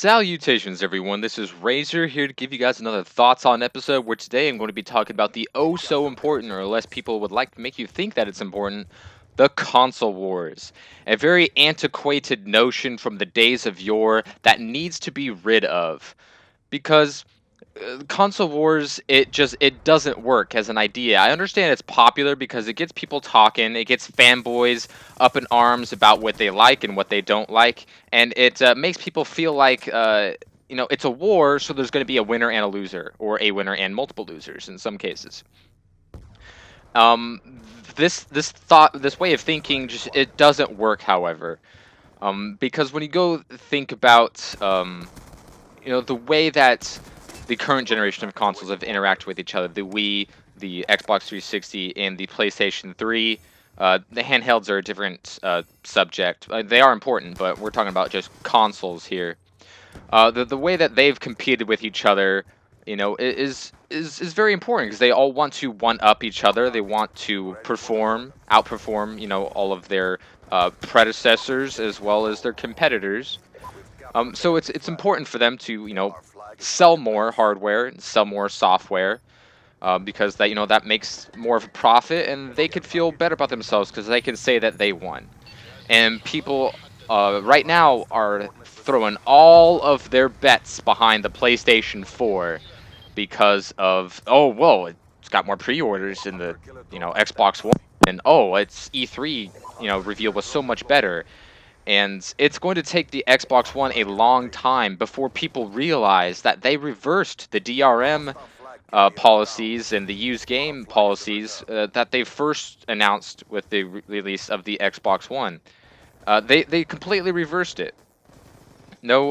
Salutations, everyone. This is Razor here to give you guys another thoughts on episode where today I'm going to be talking about the oh so important, or less people would like to make you think that it's important, the console wars. A very antiquated notion from the days of yore that needs to be rid of. Because console wars, it doesn't work as an idea. I understand it's popular because it gets people talking, it gets fanboys up in arms about what they like and what they don't like, and it makes people feel like it's a war, so there's going to be a winner and a loser, or a winner and multiple losers in some cases. um this way of thinking, just it doesn't work, however. Because when you go think about the way that the current generation of consoles have interacted with each other, the Wii, the Xbox 360, and the PlayStation 3. The handhelds are a different subject. They are important, but we're talking about just consoles here. The way that they've competed with each other, is very important because they all want to one up each other. They want to outperform, all of their predecessors as well as their competitors. So it's important for them to sell more hardware and sell more software, because that makes more of a profit, and they could feel better about themselves because they can say that they won. And people right now are throwing all of their bets behind the PlayStation 4 because of, oh well, it's got more pre-orders than the Xbox One, and oh, its E3 reveal was so much better. And it's going to take the Xbox One a long time before people realize that they reversed the DRM policies and the used game policies that they first announced with the release of the Xbox One. They completely reversed it. No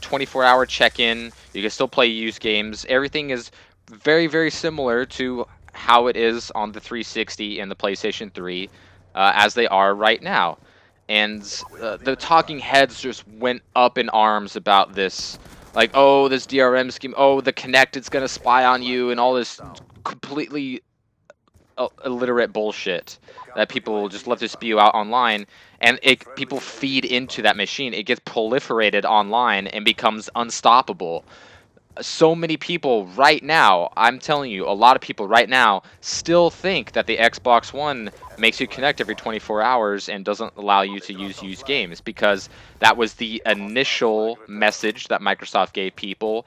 24-hour check-in. You can still play used games. Everything is very, very similar to how it is on the 360 and the PlayStation 3, as they are right now. And the talking heads just went up in arms about this. Like, oh, this DRM scheme. Oh, the Connected's going to spy on you, and all this completely illiterate bullshit that people just love to spew out online, and people feed into that machine. It gets proliferated online and becomes unstoppable. So many people right now, I'm telling you, a lot of people right now still think that the Xbox One makes you connect every 24 hours and doesn't allow you to use used games, because that was the initial message that Microsoft gave people.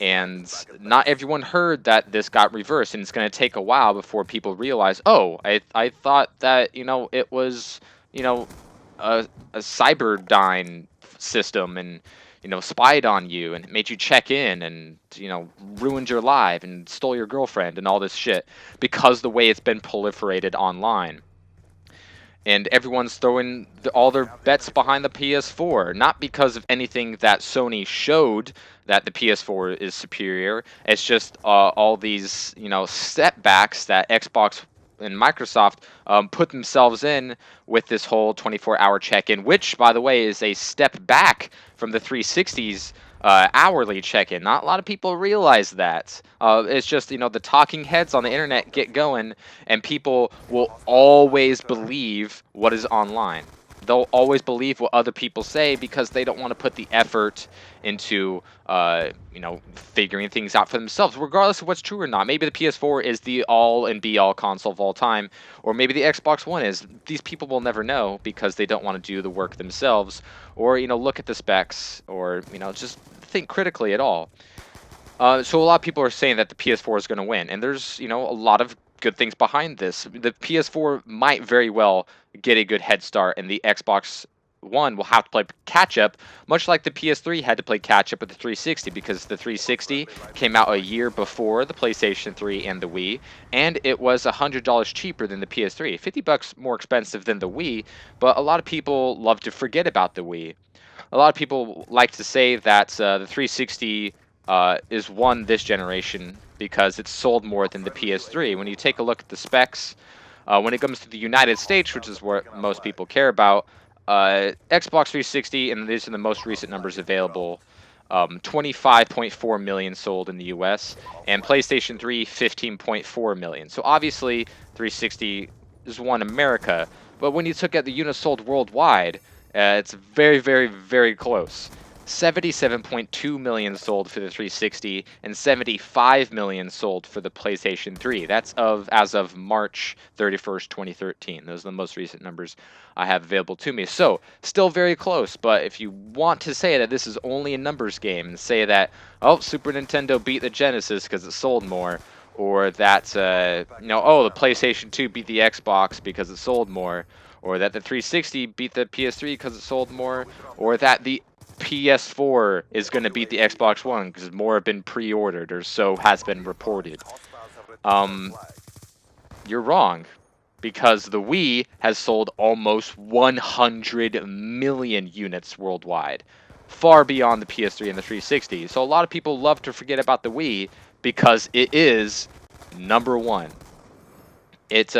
And not everyone heard that this got reversed, and it's going to take a while before people realize, oh, I thought that it was a Cyberdyne system, and spied on you, and it made you check in, and ruined your life and stole your girlfriend and all this shit, because the way it's been proliferated online. And everyone's throwing all their bets behind the PS4, not because of anything that Sony showed that the PS4 is superior. It's just all these setbacks that Xbox and Microsoft put themselves in with this whole 24-hour check-in, which, by the way, is a step back from the 360's hourly check-in. Not a lot of people realize that. It's just, the talking heads on the internet get going, and people will always believe what is online. They'll always believe what other people say because they don't want to put the effort into, figuring things out for themselves, regardless of what's true or not. Maybe the PS4 is the all and be all console of all time, or maybe the Xbox One is. These people will never know because they don't want to do the work themselves, or look at the specs, or just think critically at all. So a lot of people are saying that the PS4 is going to win, and there's a lot of good things behind this. The PS4 might very well get a good head start, and the Xbox One will have to play catch up, much like the PS3 had to play catch up with the 360, because the 360 came out a year before the PlayStation 3 and the Wii, and it was $100 cheaper than the PS3, $50 more expensive than the Wii. But a lot of people love to forget about the Wii. A lot of people like to say that the 360 is won this generation because it's sold more than the PS3. When you take a look at the specs, when it comes to the United States, which is what most people care about, Xbox 360, and these are the most recent numbers available, 25.4 million sold in the US, and PlayStation 3, 15.4 million. So obviously, 360 is won America, but when you look at the units sold worldwide, it's very, very, very close. 77.2 million sold for the 360 and 75 million sold for the PlayStation 3. That's as of March 31st, 2013. Those are the most recent numbers I have available to me. So, still very close, but if you want to say that this is only a numbers game and say that, oh, Super Nintendo beat the Genesis because it sold more, or that, oh, the PlayStation 2 beat the Xbox because it sold more, or that the 360 beat the PS3 because it sold more, or that the PS4 is going to beat the Xbox One because more have been pre-ordered, or so has been reported. Um, you're wrong, because the Wii has sold almost 100 million units worldwide, far beyond the PS3 and the 360. So a lot of people love to forget about the Wii because it is number one. It's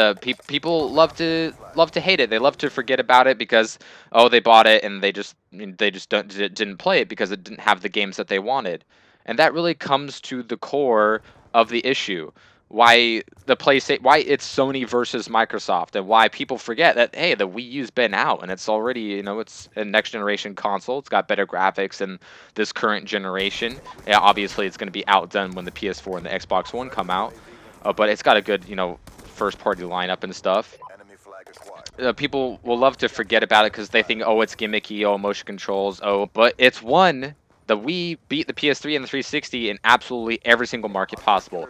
people love to hate it. They love to forget about it because, oh, they bought it and they just didn't play it because it didn't have the games that they wanted. And that really comes to the core of the issue. Why it's Sony versus Microsoft, and why people forget that, hey, the Wii U's been out and it's already, it's a next generation console. It's got better graphics than this current generation. Yeah, obviously it's going to be outdone when the PS4 and the Xbox One come out. But it's got a good, first party lineup and stuff. People will love to forget about it because they think, oh, it's gimmicky, oh, motion controls, oh, but it's won. The Wii beat the PS3 and the 360 in absolutely every single market possible.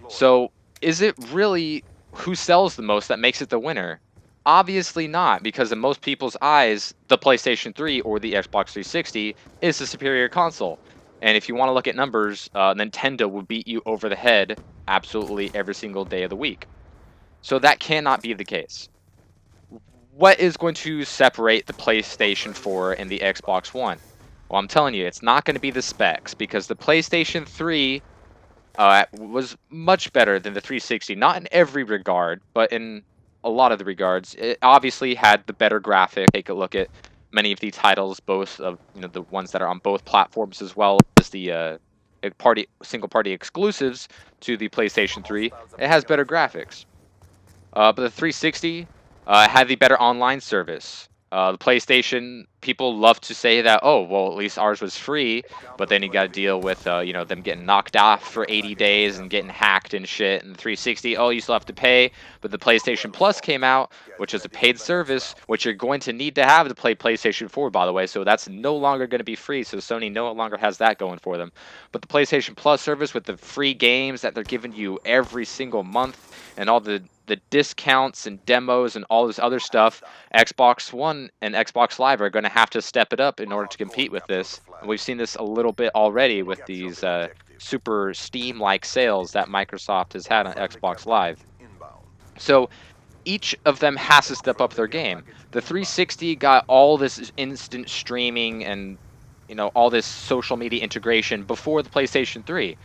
So, is it really who sells the most that makes it the winner? Obviously not, because in most people's eyes, the PlayStation 3 or the Xbox 360 is the superior console. And if you want to look at numbers, Nintendo will beat you over the head absolutely every single day of the week. So that cannot be the case. What is going to separate the PlayStation 4 and the Xbox One? Well, I'm telling you, it's not going to be the specs, because the PlayStation 3 was much better than the 360. Not in every regard, but in a lot of the regards. It obviously had the better graphic. Take a look at many of the titles, both of the ones that are on both platforms, as well as the single party exclusives to the PlayStation 3. It has better graphics. But the 360 had the better online service. The PlayStation, people love to say that, oh, well, at least ours was free, but then you got to deal with, them getting knocked off for 80 days and getting hacked and shit. And the 360, oh, you still have to pay. But the PlayStation Plus came out, which is a paid service, which you're going to need to have to play PlayStation 4, by the way. So that's no longer going to be free. So Sony no longer has that going for them. But the PlayStation Plus service with the free games that they're giving you every single month and all the discounts and demos and all this other stuff, Xbox One and Xbox Live are going to have to step it up in order to compete with this. And we've seen this a little bit already with these super Steam-like sales that Microsoft has had on Xbox Live. So each of them has to step up their game. The 360 got all this instant streaming and all this social media integration before the PlayStation 3.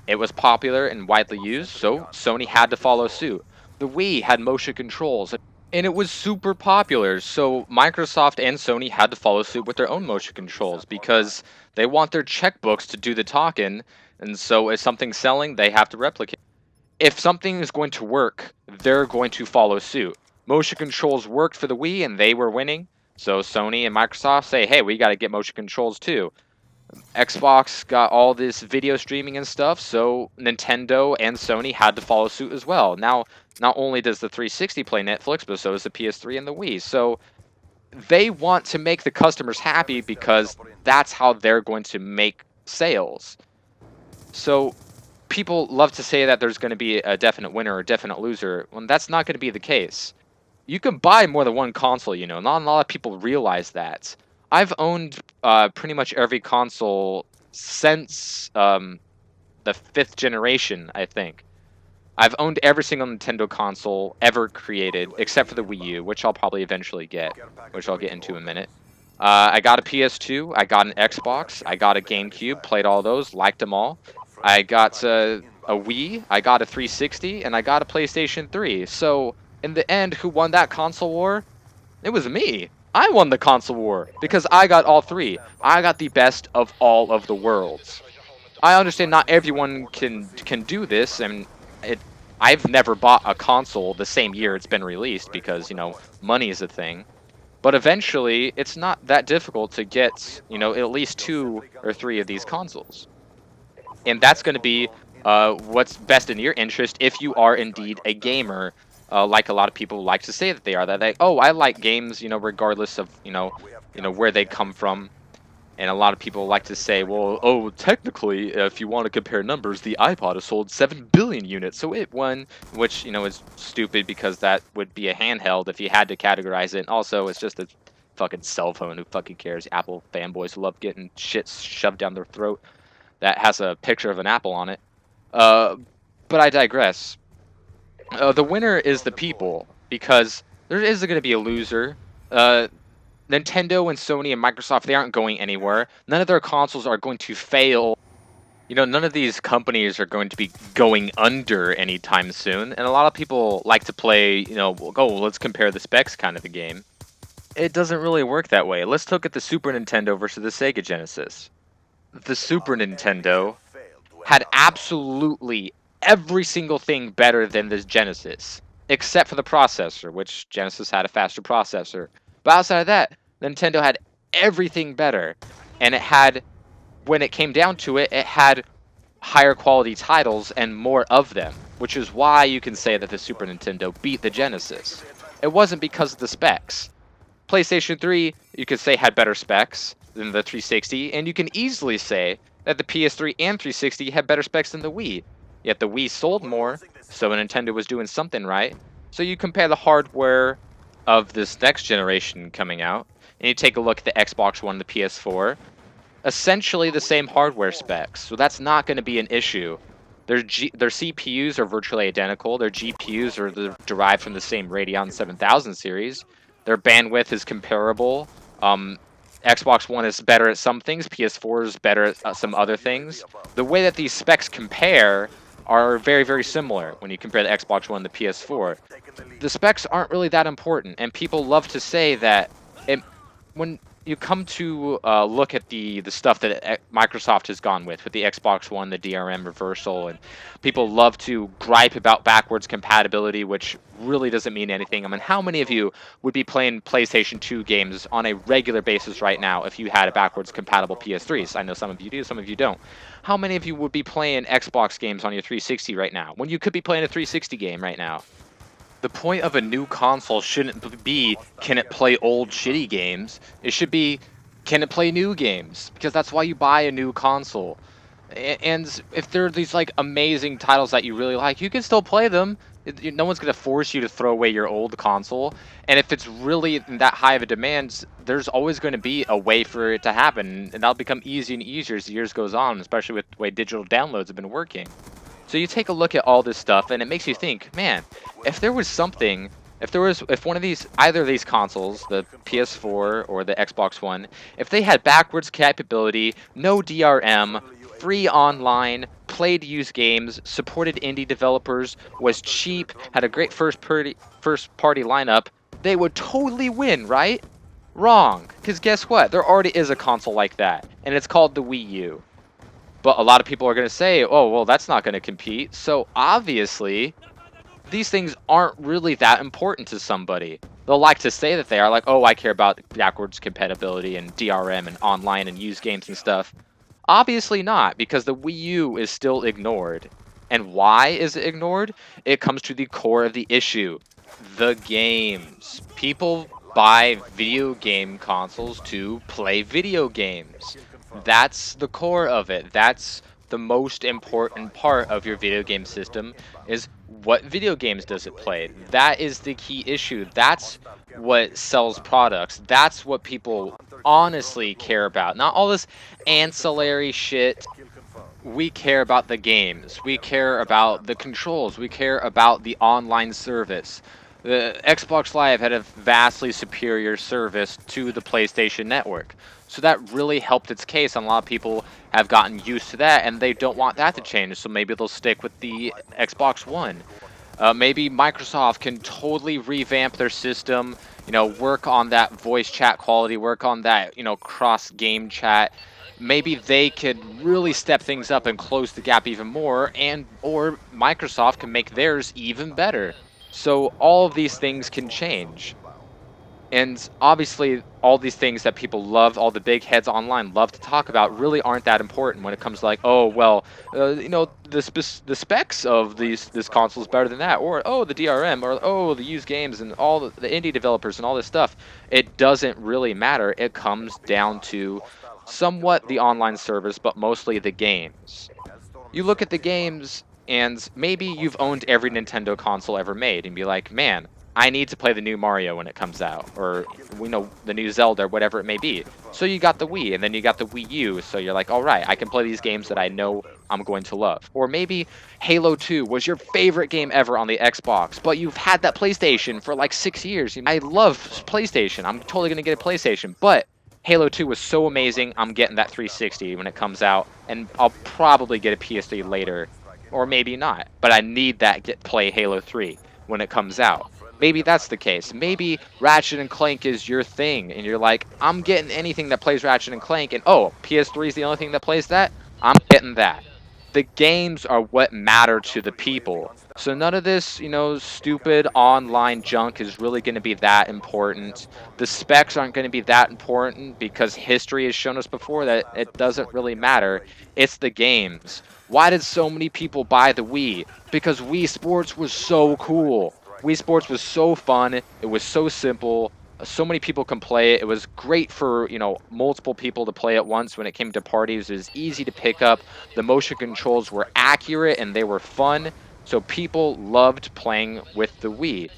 It was popular and widely used, so Sony had to follow suit. The Wii had motion controls, and it was super popular, so Microsoft and Sony had to follow suit with their own motion controls because they want their checkbooks to do the talking, and so if something's selling, they have to replicate. If something is going to work, they're going to follow suit. Motion controls worked for the Wii, and they were winning, so Sony and Microsoft say, hey, we got to get motion controls too. Xbox got all this video streaming and stuff, so Nintendo and Sony had to follow suit as well. Now, not only does the 360 play Netflix, but so does the PS3 and the Wii. So they want to make the customers happy because that's how they're going to make sales. So people love to say that there's going to be a definite winner or a definite loser, when that's not going to be the case. You can buy more than one console, Not a lot of people realize that. I've owned pretty much every console since the 5th generation, I think. I've owned every single Nintendo console ever created, except for the Wii U, which I'll probably eventually get, which I'll get into in a minute. I got a PS2, I got an Xbox, I got a GameCube, played all those, liked them all. I got a Wii, I got a 360, and I got a PlayStation 3. So, in the end, who won that console war? It was me. I won the console war because I got all three. I got the best of all of the worlds. I understand not everyone can do this, and I've never bought a console the same year it's been released because, money is a thing. But eventually, it's not that difficult to get, at least 2 or 3 of these consoles. And that's going to be what's best in your interest if you are indeed a gamer, like a lot of people like to say that they are. That oh, I like games, regardless of where they come from. And a lot of people like to say, well, oh, technically, if you want to compare numbers, the iPod has sold 7 billion units, so it won, which, is stupid because that would be a handheld if you had to categorize it. And also, it's just a fucking cell phone. Who fucking cares? Apple fanboys who love getting shit shoved down their throat that has a picture of an apple on it. Uh, but I digress. The winner is the people because there is going to be a loser. Uh, Nintendo and Sony and Microsoft, they aren't going anywhere. None of their consoles are going to fail. None of these companies are going to be going under anytime soon. And a lot of people like to play, let's compare the specs kind of a game. It doesn't really work that way. Let's look at the Super Nintendo versus the Sega Genesis. The Super Nintendo had absolutely every single thing better than the Genesis, except for the processor, which Genesis had a faster processor. But outside of that, Nintendo had everything better. And it had, when it came down to it, it had higher quality titles and more of them, which is why you can say that the Super Nintendo beat the Genesis. It wasn't because of the specs. PlayStation 3, you could say, had better specs than the 360, and you can easily say that the PS3 and 360 had better specs than the Wii. Yet the Wii sold more, so Nintendo was doing something right. So you compare the hardware of this next generation coming out, and you take a look at the Xbox One and the PS4, essentially the same hardware specs, so that's not going to be an issue. Their CPUs are virtually identical. Their GPUs are derived from the same Radeon 7000 series. Their bandwidth is comparable. Xbox One is better at some things. PS4 is better at some other things. The way that these specs compare are very, very similar when you compare the Xbox One and the PS4. The specs aren't really that important, and people love to say that when you come to look at the stuff that Microsoft has gone with the Xbox One, the DRM reversal, and people love to gripe about backwards compatibility, which really doesn't mean anything. I mean, how many of you would be playing PlayStation 2 games on a regular basis right now if you had a backwards compatible PS3s? I know some of you do, some of you don't. How many of you would be playing Xbox games on your 360 right now when you could be playing a 360 game right now? The point of a new console shouldn't be, can it play old shitty games? It should be, can it play new games? Because that's why you buy a new console. And if there are these like amazing titles that you really like, you can still play them. No one's going to force you to throw away your old console. And if it's really that high of a demand, there's always going to be a way for it to happen. And that'll become easier and easier as the years goes on, especially with the way digital downloads have been working. So you take a look at all this stuff, and it makes you think, man, if there was something, if one of these, either of these consoles, the PS4 or the Xbox One, if they had backwards capability, no DRM, free online, play-to-use games, supported indie developers, was cheap, had a great first-party lineup, they would totally win, right? Wrong, because guess what? There already is a console like that, and it's called the Wii U. But a lot of people are going to say, oh, well, that's not going to compete. So obviously, these things aren't really that important to somebody. They'll like to say that they are, like, oh, I care about backwards compatibility and DRM and online and used games and stuff. Obviously not, because the Wii U is still ignored. And why is it ignored? It comes to the core of the issue. The games. People buy video game consoles to play video games. That's the core of it. That's the most important part of your video game system, is what video games does it play. That is the key issue. That's what sells products. That's what people honestly care about. Not all this ancillary shit. We care about the games. We care about the controls. We care about the online service. The Xbox Live had a vastly superior service to the PlayStation Network. So that really helped its case, and a lot of people have gotten used to that, and they don't want that to change, so maybe they'll stick with the Xbox One. Maybe Microsoft can totally revamp their system, work on that voice chat quality, work on that, cross-game chat. Maybe they could really step things up and close the gap even more, or Microsoft can make theirs even better. So all of these things can change. And obviously, all these things that people love, all the big heads online love to talk about, really aren't that important when it comes to like, oh well, the specs of this console is better than that, or oh the DRM, or oh the used games and all the indie developers and all this stuff. It doesn't really matter. It comes down to somewhat the online service, but mostly the games. You look at the games, and maybe you've owned every Nintendo console ever made, and be like, man, I need to play the new Mario when it comes out, or we know the new Zelda, or whatever it may be. So you got the Wii, and then you got the Wii U. So you're like, all right, I can play these games that I know I'm going to love. Or maybe Halo 2 was your favorite game ever on the Xbox, but you've had that PlayStation for like 6 years. I love PlayStation. I'm totally gonna get a PlayStation, but Halo 2 was so amazing, I'm getting that 360 when it comes out, and I'll probably get a PS3 later, or maybe not, but I need that get play Halo 3 when it comes out. Maybe that's the case. Maybe Ratchet and Clank is your thing, and you're like, I'm getting anything that plays Ratchet and Clank, and oh, PS3 is the only thing that plays that? I'm getting that. The games are what matter to the people. So none of this, stupid online junk is really going to be that important. The specs aren't going to be that important because history has shown us before that it doesn't really matter. It's the games. Why did so many people buy the Wii? Because Wii Sports was so cool. Wii Sports was so fun. It was so simple. So many people can play it. It was great for, multiple people to play at once when it came to parties. It was easy to pick up. The motion controls were accurate and they were fun. So people loved playing with the Wii.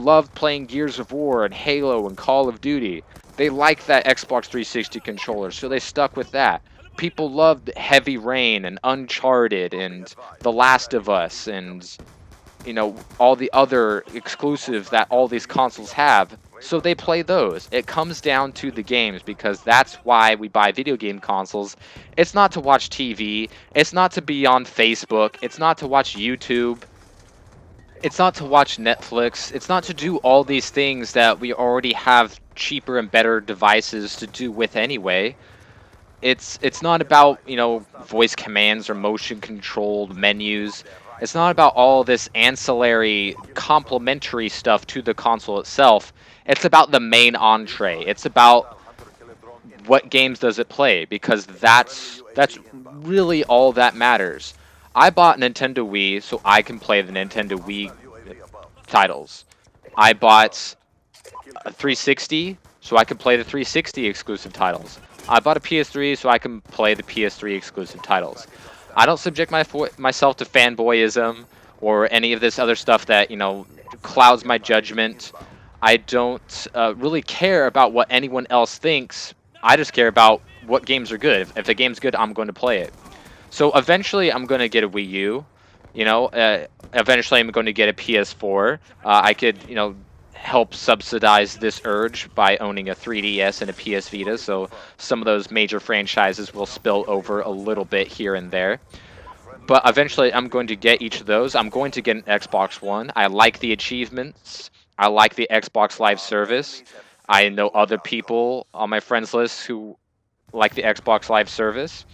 Loved playing Gears of War and Halo and Call of Duty. They liked that Xbox 360 controller, so they stuck with that. People loved Heavy Rain and Uncharted and The Last of Us and all the other exclusives that all these consoles have. So they play those. It comes down to the games because that's why we buy video game consoles. It's not to watch TV. It's not to be on Facebook. It's not to watch YouTube. It's not to watch Netflix. It's not to do all these things that we already have cheaper and better devices to do with anyway. It's not about, voice commands or motion controlled menus. It's not about all this ancillary complementary stuff to the console itself. It's about the main entree. It's about what games does it play, because that's really all that matters. I bought Nintendo Wii so I can play the Nintendo Wii titles. I bought a 360 so I can play the 360 exclusive titles. I bought a PS3 so I can play the PS3 exclusive titles. I don't subject myself to fanboyism or any of this other stuff that, clouds my judgment. I don't really care about what anyone else thinks. I just care about what games are good. If a game's good, I'm going to play it. So eventually, I'm going to get a Wii U. Eventually, I'm going to get a PS4. I could, help subsidize this urge by owning a 3DS and a PS Vita. So some of those major franchises will spill over a little bit here and there. But eventually, I'm going to get each of those. I'm going to get an Xbox One. I like the achievements. I like the Xbox Live service. I know other people on my friends list who like the Xbox Live service.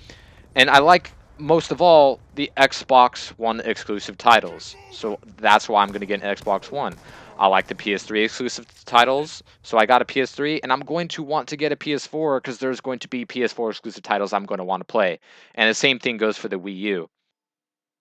And I like, most of all, the Xbox One exclusive titles. So that's why I'm going to get an Xbox One. I like the PS3 exclusive titles, so I got a PS3, and I'm going to want to get a PS4 because there's going to be PS4 exclusive titles I'm going to want to play. And the same thing goes for the Wii U.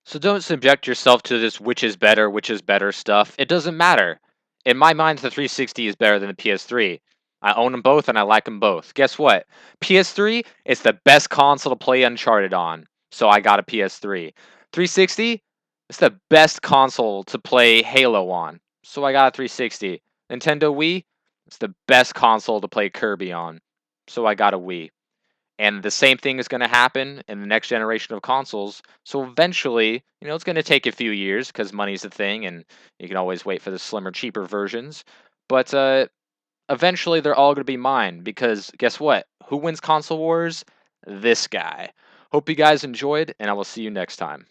So don't subject yourself to this which is better stuff. It doesn't matter. In my mind, the 360 is better than the PS3. I own them both and I like them both. Guess what? PS3 is the best console to play Uncharted on. So I got a PS3. 360 is the best console to play Halo on. So I got a 360. Nintendo Wii is the best console to play Kirby on. So I got a Wii. And the same thing is going to happen in the next generation of consoles. So eventually, it's going to take a few years because money's a thing and you can always wait for the slimmer, cheaper versions. But eventually, they're all going to be mine because guess what? Who wins console wars? This guy. Hope you guys enjoyed, and I will see you next time.